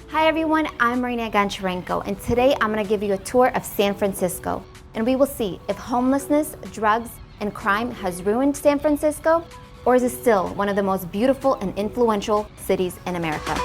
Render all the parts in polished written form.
Hi everyone, I'm Marina and today I'm going to give you a tour of San Francisco, and we will see if homelessness, drugs, and crime has ruined San Francisco, or is it still one of the most beautiful and influential cities in America.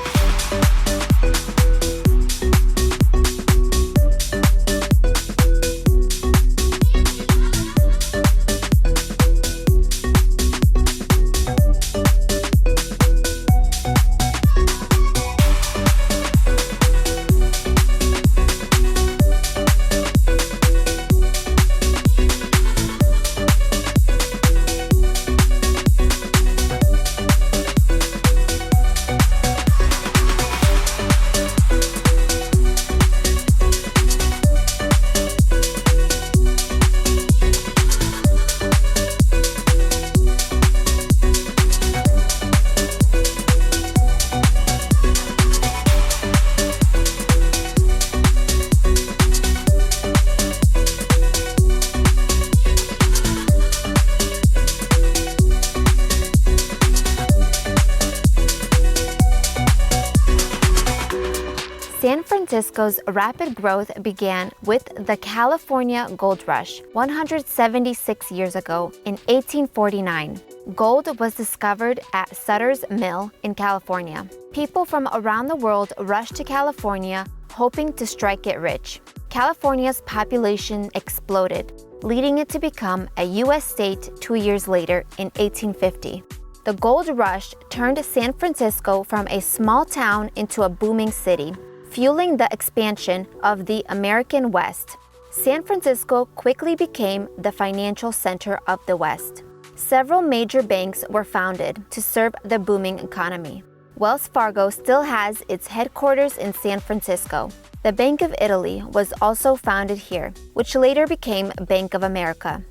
San Francisco's rapid growth began with the California Gold Rush 176 years ago in 1849. Gold was discovered at Sutter's Mill in California. People from around the world rushed to California hoping to strike it rich. California's population exploded, leading it to become a U.S. state 2 years later in 1850. The gold rush turned San Francisco from a small town into a booming city, fueling the expansion of the American West. San Francisco quickly became the financial center of the West. Several major banks were founded to serve the booming economy. Wells Fargo still has its headquarters in San Francisco. The Bank of Italy was also founded here, which later became Bank of America.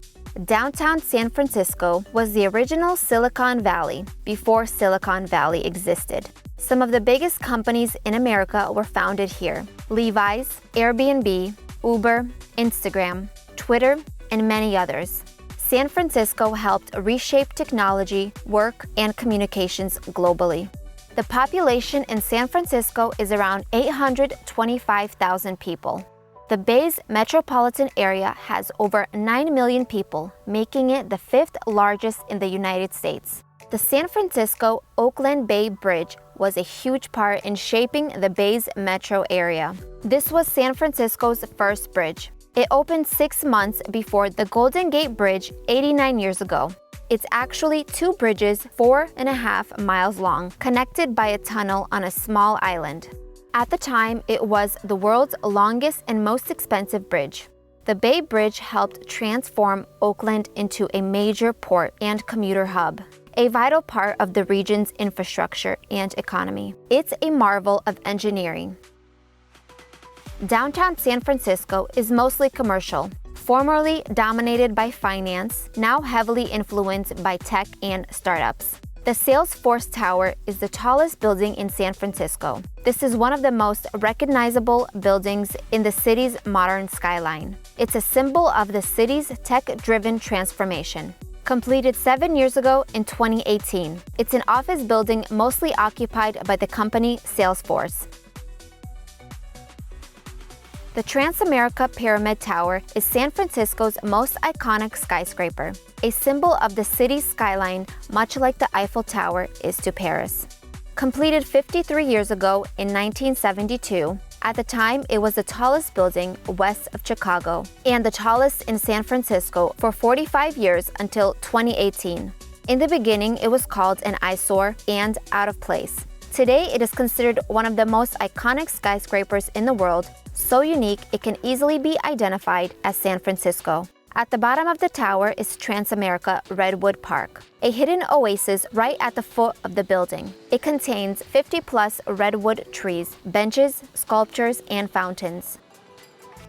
Downtown San Francisco was the original Silicon Valley before Silicon Valley existed. Some of the biggest companies in America were founded here: Levi's, Airbnb, Uber, Instagram, Twitter, and many others. San Francisco helped reshape technology, work, and communications globally. The population in San Francisco is around 825,000 people. The Bay's metropolitan area has over 9 million people, making it the fifth largest in the United States. The San Francisco-Oakland Bay Bridge was a huge part in shaping the Bay's metro area. This was San Francisco's first bridge. It opened 6 months before the Golden Gate Bridge 89 years ago. It's actually 2 bridges 4.5 miles long, connected by a tunnel on a small island. At the time, it was the world's longest and most expensive bridge. The Bay Bridge helped transform Oakland into a major port and commuter hub, a vital part of the region's infrastructure and economy. It's a marvel of engineering. Downtown San Francisco is mostly commercial, formerly dominated by finance, now heavily influenced by tech and startups. The Salesforce Tower is the tallest building in San Francisco. This is one of the most recognizable buildings in the city's modern skyline. It's a symbol of the city's tech-driven transformation. Completed 7 years ago in 2018, it's an office building mostly occupied by the company Salesforce. The Transamerica Pyramid Tower is San Francisco's most iconic skyscraper, a symbol of the city's skyline, much like the Eiffel Tower is to Paris. Completed 53 years ago in 1972, at the time it was the tallest building west of Chicago and the tallest in San Francisco for 45 years until 2018. In the beginning, it was called an eyesore and out of place. Today, it is considered one of the most iconic skyscrapers in the world, so unique it can easily be identified as San Francisco. At the bottom of the tower is Transamerica Redwood Park, a hidden oasis right at the foot of the building. It contains 50-plus redwood trees, benches, sculptures, and fountains.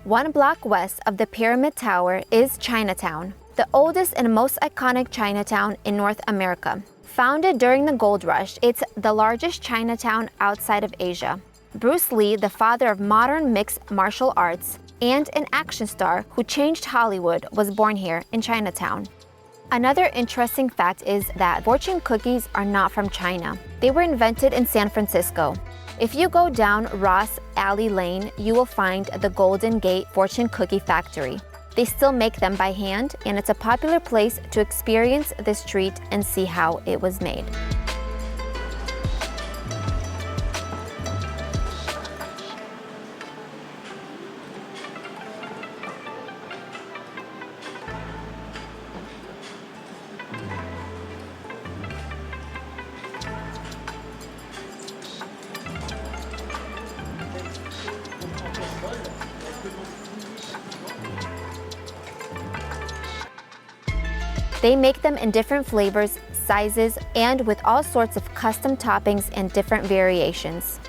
1 block west of the Pyramid Tower is Chinatown, the oldest and most iconic Chinatown in North America. Founded during the Gold Rush, it's the largest Chinatown outside of Asia. Bruce Lee, the father of modern mixed martial arts, and an action star who changed Hollywood, was born here in Chinatown. Another interesting fact is that fortune cookies are not from China. They were invented in San Francisco. If you go down Ross Alley Lane, you will find the Golden Gate Fortune Cookie Factory. They still make them by hand, and it's a popular place to experience this treat and see how it was made. They make them in different flavors, sizes, and with all sorts of custom toppings and different variations.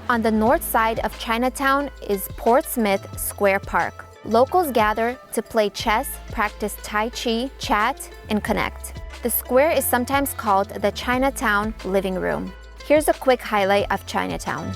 On the north side of Chinatown is Portsmouth Square Park. Locals gather to play chess, practice Tai Chi, chat, and connect. The square is sometimes called the Chinatown Living Room. Here's a quick highlight of Chinatown.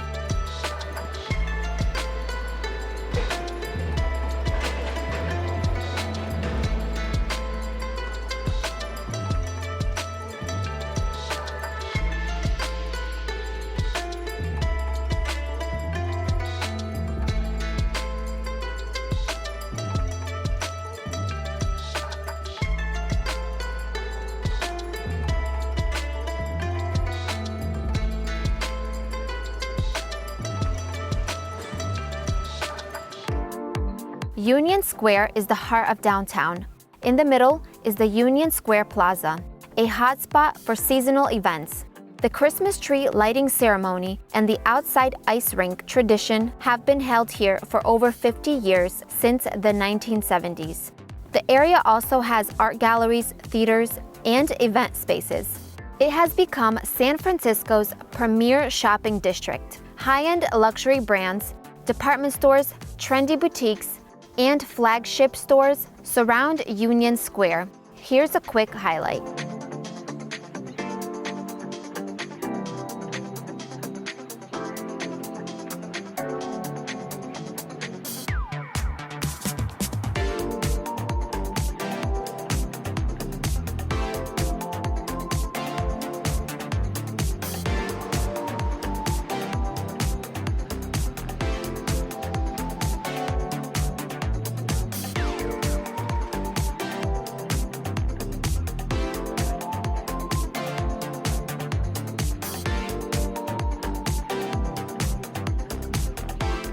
Union Square is the heart of downtown. In the middle is the Union Square Plaza, a hotspot for seasonal events. The Christmas tree lighting ceremony and the outside ice rink tradition have been held here for over 50 years since the 1970s. The area also has art galleries, theaters, and event spaces. It has become San Francisco's premier shopping district. High-end luxury brands, department stores, trendy boutiques, and flagship stores surround Union Square. Here's a quick highlight.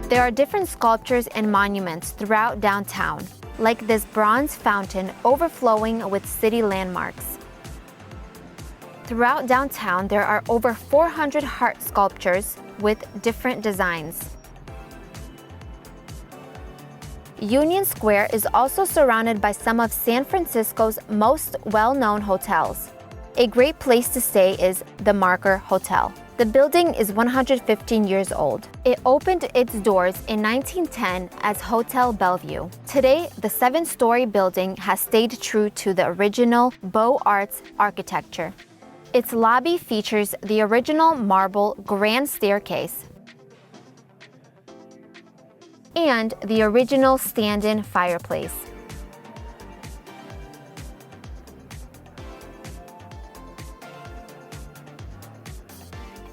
There are different sculptures and monuments throughout downtown, like this bronze fountain overflowing with city landmarks. Throughout downtown, there are over 400 heart sculptures with different designs. Union Square is also surrounded by some of San Francisco's most well-known hotels. A great place to stay is the Marker Hotel. The building is 115 years old. It opened its doors in 1910 as Hotel Bellevue. Today, the 7-story building has stayed true to the original Beaux Arts architecture. Its lobby features the original marble grand staircase and the original stand-in fireplace.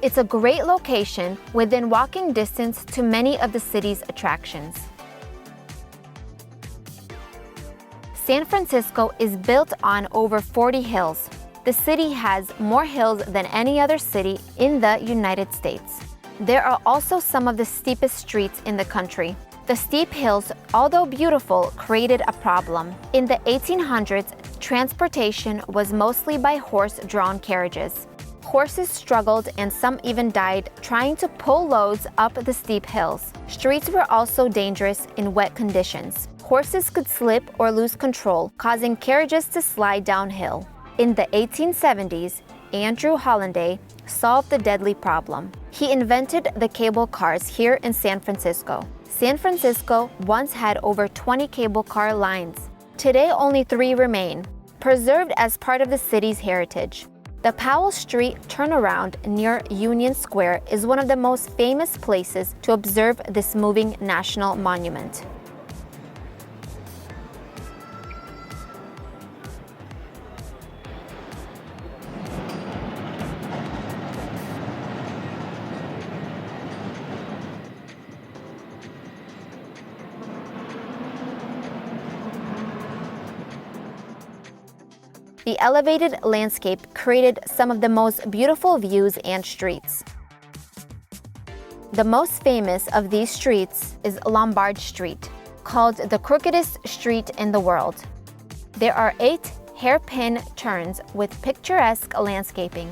It's a great location within walking distance to many of the city's attractions. San Francisco is built on over 40 hills. The city has more hills than any other city in the United States. There are also some of the steepest streets in the country. The steep hills, although beautiful, created a problem. In the 1800s, transportation was mostly by horse-drawn carriages. Horses struggled and some even died trying to pull loads up the steep hills. Streets were also dangerous in wet conditions. Horses could slip or lose control, causing carriages to slide downhill. In the 1870s, Andrew Hollanday solved the deadly problem. He invented the cable cars here in San Francisco. San Francisco once had over 20 cable car lines. Today, only 3 remain, preserved as part of the city's heritage. The Powell Street turnaround near Union Square is one of the most famous places to observe this moving national monument. The elevated landscape created some of the most beautiful views and streets. The most famous of these streets is Lombard Street, called the crookedest street in the world. There are 8 hairpin turns with picturesque landscaping.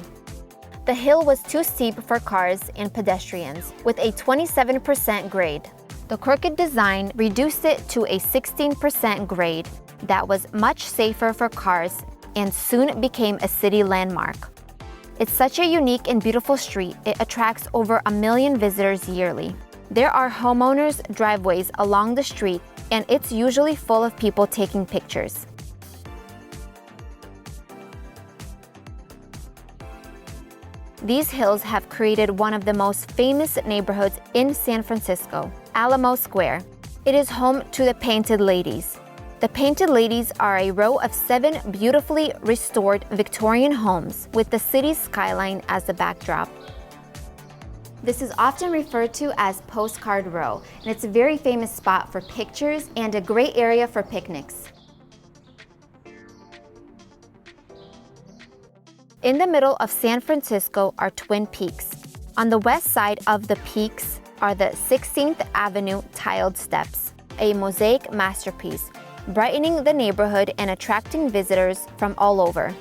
The hill was too steep for cars and pedestrians, with a 27% grade. The crooked design reduced it to a 16% grade that was much safer for cars and soon became a city landmark. It's such a unique and beautiful street, it attracts over 1 million visitors yearly. There are homeowners' driveways along the street, and it's usually full of people taking pictures. These hills have created one of the most famous neighborhoods in San Francisco, Alamo Square. It is home to the Painted Ladies. The Painted Ladies are a row of 7 beautifully restored Victorian homes with the city's skyline as the backdrop. This is often referred to as Postcard Row, and it's a very famous spot for pictures and a great area for picnics. In the middle of San Francisco are Twin Peaks. On the west side of the peaks are the 16th Avenue tiled steps, a mosaic masterpiece, brightening the neighborhood and attracting visitors from all over.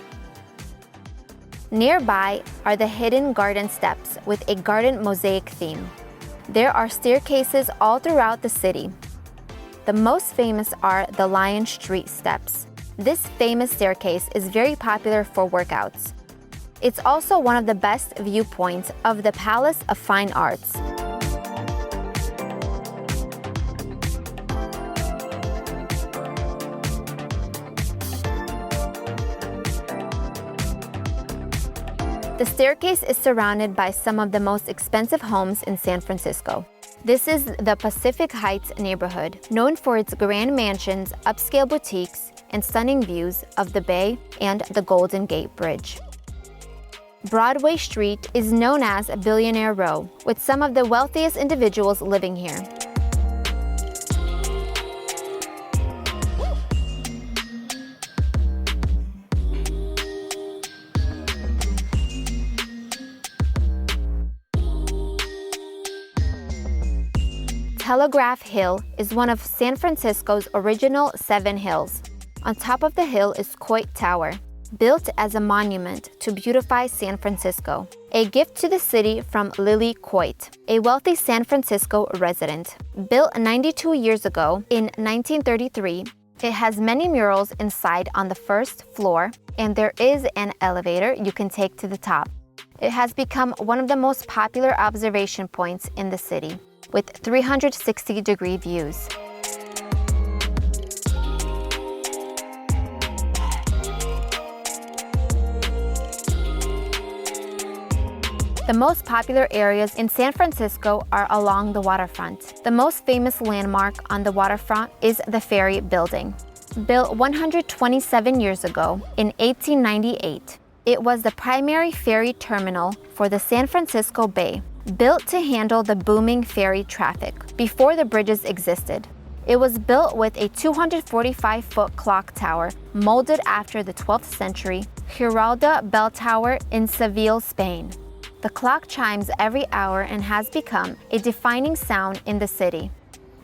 Nearby are the hidden garden steps with a garden mosaic theme. There are staircases all throughout the city. The most famous are the Lyon Street steps. This famous staircase is very popular for workouts. It's also one of the best viewpoints of the Palace of Fine Arts. The staircase is surrounded by some of the most expensive homes in San Francisco. This is the Pacific Heights neighborhood, known for its grand mansions, upscale boutiques, and stunning views of the Bay and the Golden Gate Bridge. Broadway Street is known as Billionaire Row, with some of the wealthiest individuals living here. Telegraph Hill is one of San Francisco's original 7 hills. On top of the hill is Coit Tower, built as a monument to beautify San Francisco, a gift to the city from Lily Coit, a wealthy San Francisco resident. Built 92 years ago in 1933, it has many murals inside on the first floor, and there is an elevator you can take to the top. It has become one of the most popular observation points in the city, with 360-degree views. The most popular areas in San Francisco are along the waterfront. The most famous landmark on the waterfront is the Ferry Building. Built 127 years ago, in 1898, it was the primary ferry terminal for the San Francisco Bay, built to handle the booming ferry traffic before the bridges existed. It was built with a 245-foot clock tower molded after the 12th century Ghirardelli bell tower in Seville, Spain. The clock chimes every hour and has become a defining sound in the city.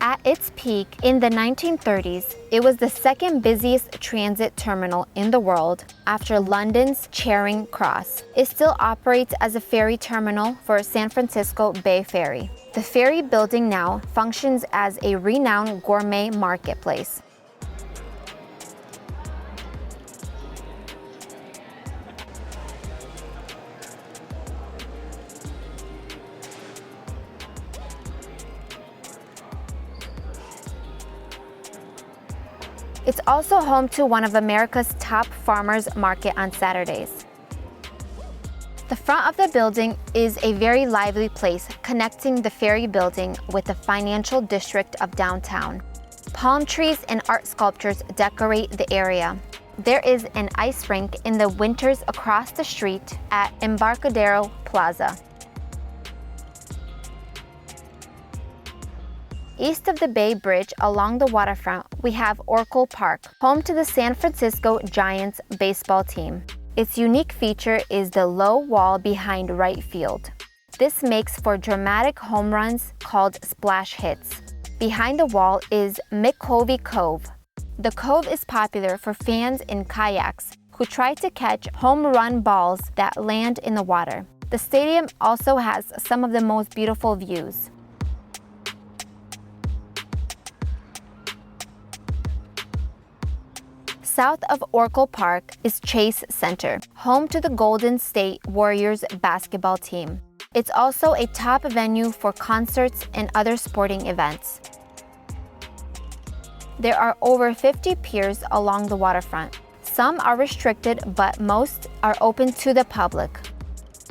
At its peak in the 1930s, it was the second busiest transit terminal in the world after London's Charing Cross. It still operates as a ferry terminal for San Francisco Bay Ferry. The Ferry Building now functions as a renowned gourmet marketplace. It's also home to one of America's top farmers market on Saturdays. The front of the building is a very lively place connecting the Ferry Building with the financial district of downtown. Palm trees and art sculptures decorate the area. There is an ice rink in the winters across the street at Embarcadero Plaza. East of the Bay Bridge along the waterfront, we have Oracle Park, home to the San Francisco Giants baseball team. Its unique feature is the low wall behind right field. This makes for dramatic home runs called splash hits. Behind the wall is McCovey Cove. The cove is popular for fans in kayaks who try to catch home run balls that land in the water. The stadium also has some of the most beautiful views. South of Oracle Park is Chase Center, home to the Golden State Warriors basketball team. It's also a top venue for concerts and other sporting events. There are over 50 piers along the waterfront. Some are restricted, but most are open to the public.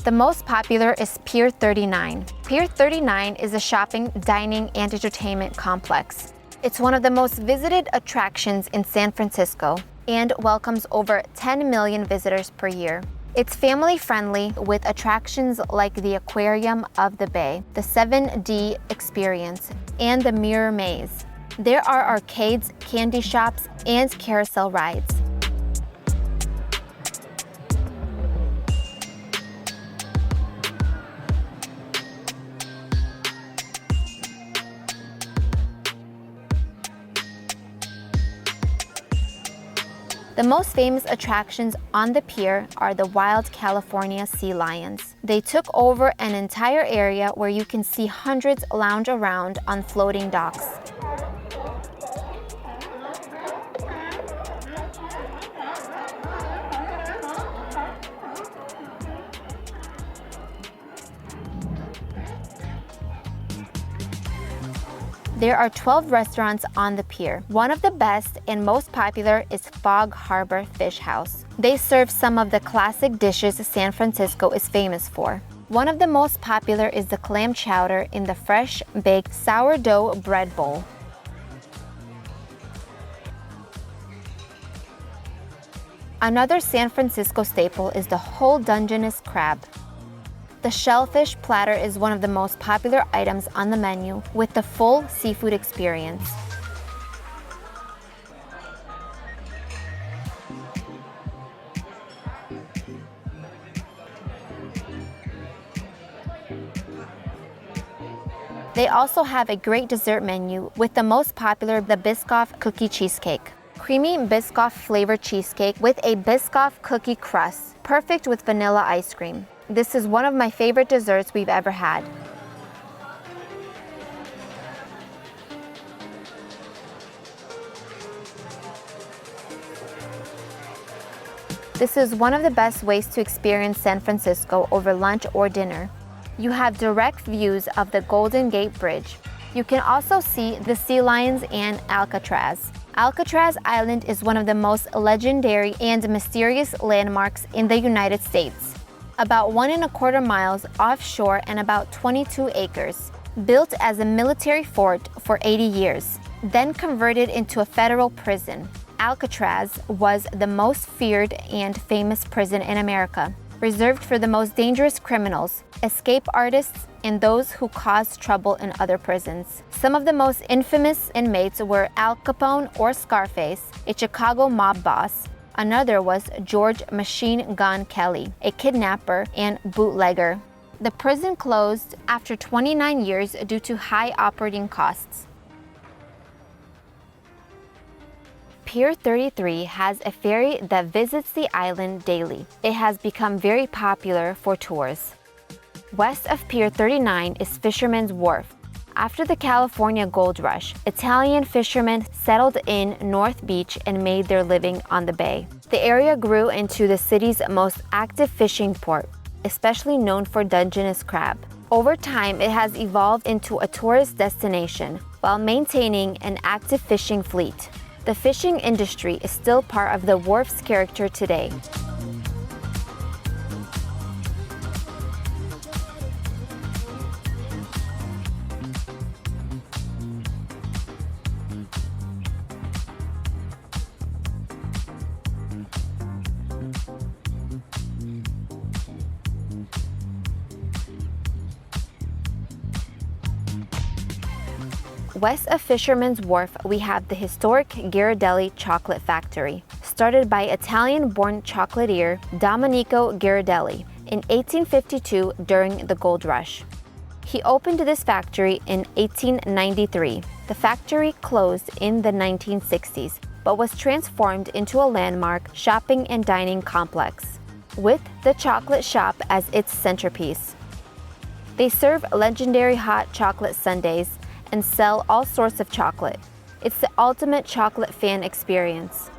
The most popular is Pier 39. Pier 39 is a shopping, dining, and entertainment complex. It's one of the most visited attractions in San Francisco and welcomes over 10 million visitors per year. It's family-friendly with attractions like the Aquarium of the Bay, the 7D Experience, and the Mirror Maze. There are arcades, candy shops, and carousel rides. The most famous attractions on the pier are the wild California sea lions. They took over an entire area where you can see hundreds lounge around on floating docks. There are 12 restaurants on the pier. One of the best and most popular is Fog Harbor Fish House. They serve some of the classic dishes San Francisco is famous for. One of the most popular is the clam chowder in the fresh baked sourdough bread bowl. Another San Francisco staple is the whole Dungeness crab. The shellfish platter is one of the most popular items on the menu with the full seafood experience. They also have a great dessert menu with the most popular, the Biscoff cookie cheesecake. Creamy Biscoff flavored cheesecake with a Biscoff cookie crust, perfect with vanilla ice cream. This is one of my favorite desserts we've ever had. This is one of the best ways to experience San Francisco over lunch or dinner. You have direct views of the Golden Gate Bridge. You can also see the sea lions and Alcatraz. Alcatraz Island is one of the most legendary and mysterious landmarks in the United States. About 1.25 miles offshore and about 22 acres. Built as a military fort for 80 years, then converted into a federal prison. Alcatraz was the most feared and famous prison in America, reserved for the most dangerous criminals, escape artists, and those who caused trouble in other prisons. Some of the most infamous inmates were Al Capone or Scarface, a Chicago mob boss. Another was George Machine Gun Kelly, a kidnapper and bootlegger. The prison closed after 29 years due to high operating costs. Pier 33 has a ferry that visits the island daily. It has become very popular for tours. West of Pier 39 is Fisherman's Wharf. After the California gold rush, Italian fishermen settled in North Beach and made their living on the bay. The area grew into the city's most active fishing port, especially known for Dungeness crab. Over time, it has evolved into a tourist destination while maintaining an active fishing fleet. The fishing industry is still part of the wharf's character today. West of Fisherman's Wharf, we have the historic Ghirardelli Chocolate Factory, started by Italian-born chocolatier Domenico Ghirardelli in 1852 during the gold rush. He opened this factory in 1893. The factory closed in the 1960s, but was transformed into a landmark shopping and dining complex, with the chocolate shop as its centerpiece. They serve legendary hot chocolate sundaes and sell all sorts of chocolate. It's the ultimate chocolate fan experience.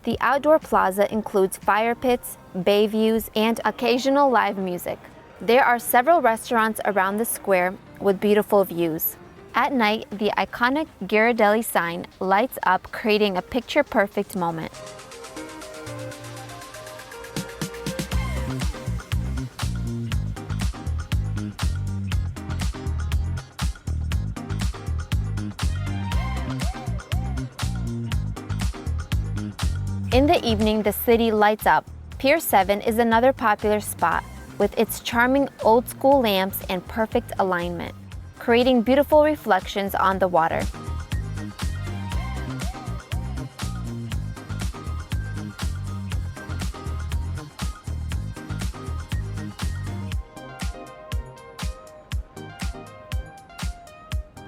The outdoor plaza includes fire pits, bay views, and occasional live music. There are several restaurants around the square with beautiful views. At night, the iconic Ghirardelli sign lights up, creating a picture-perfect moment. In the evening, the city lights up. Pier 7 is another popular spot with its charming old-school lamps and perfect alignment, creating beautiful reflections on the water.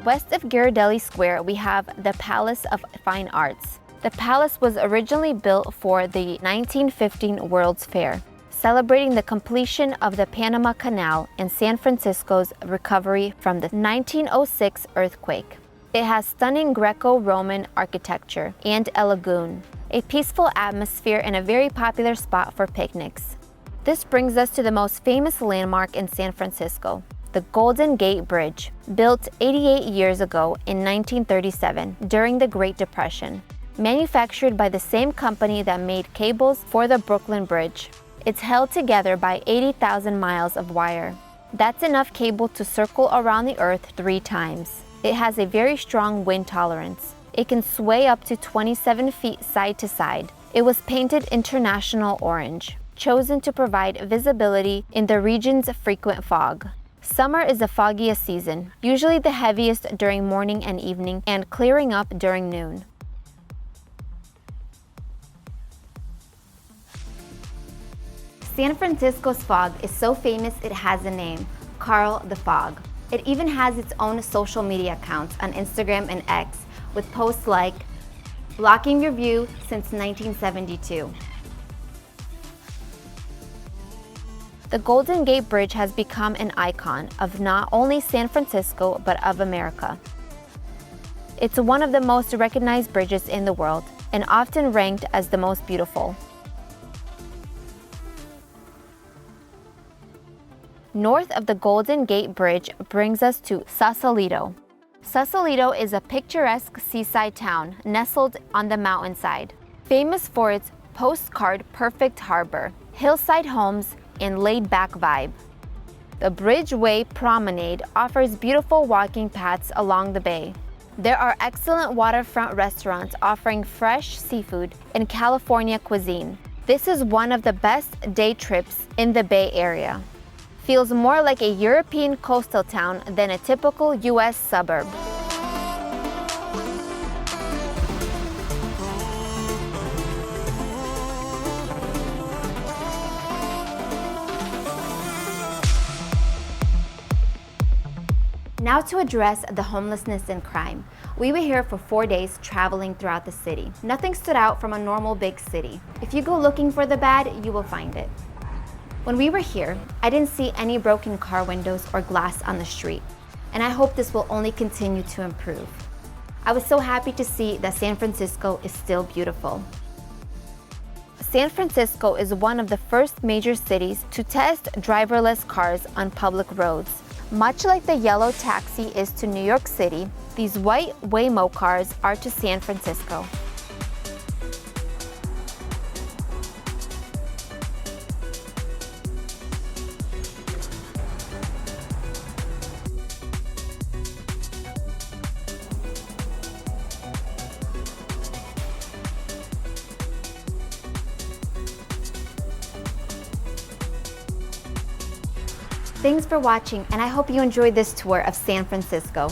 West of Ghirardelli Square, we have the Palace of Fine Arts. The palace was originally built for the 1915 World's Fair, celebrating the completion of the Panama Canal and San Francisco's recovery from the 1906 earthquake. It has stunning Greco-Roman architecture and a lagoon, a peaceful atmosphere, and a very popular spot for picnics. This brings us to the most famous landmark in San Francisco, the Golden Gate Bridge, built 88 years ago in 1937 during the Great Depression. Manufactured by the same company that made cables for the Brooklyn Bridge. It's held together by 80,000 miles of wire. That's enough cable to circle around the Earth 3 times. It has a very strong wind tolerance. It can sway up to 27 feet side to side. It was painted international orange, chosen to provide visibility in the region's frequent fog. Summer is the foggiest season, usually the heaviest during morning and evening, and clearing up during noon. San Francisco's fog is so famous it has a name, Carl the Fog. It even has its own social media accounts on Instagram and X, with posts like, "Blocking your view since 1972. The Golden Gate Bridge has become an icon of not only San Francisco, but of America. It's one of the most recognized bridges in the world, and often ranked as the most beautiful. North of the Golden Gate Bridge brings us to Sausalito. Sausalito is a picturesque seaside town nestled on the mountainside, famous for its postcard-perfect harbor, hillside homes, and laid-back vibe. The Bridgeway Promenade offers beautiful walking paths along the bay. There are excellent waterfront restaurants offering fresh seafood and California cuisine. This is one of the best day trips in the Bay Area. Feels more like a European coastal town than a typical US suburb. Now to address the homelessness and crime. We were here for 4 days traveling throughout the city. Nothing stood out from a normal big city. If you go looking for the bad, you will find it. When we were here, I didn't see any broken car windows or glass on the street, and I hope this will only continue to improve. I was so happy to see that San Francisco is still beautiful. San Francisco is one of the first major cities to test driverless cars on public roads. Much like the yellow taxi is to New York City, these white Waymo cars are to San Francisco. Thanks for watching, and I hope you enjoyed this tour of San Francisco.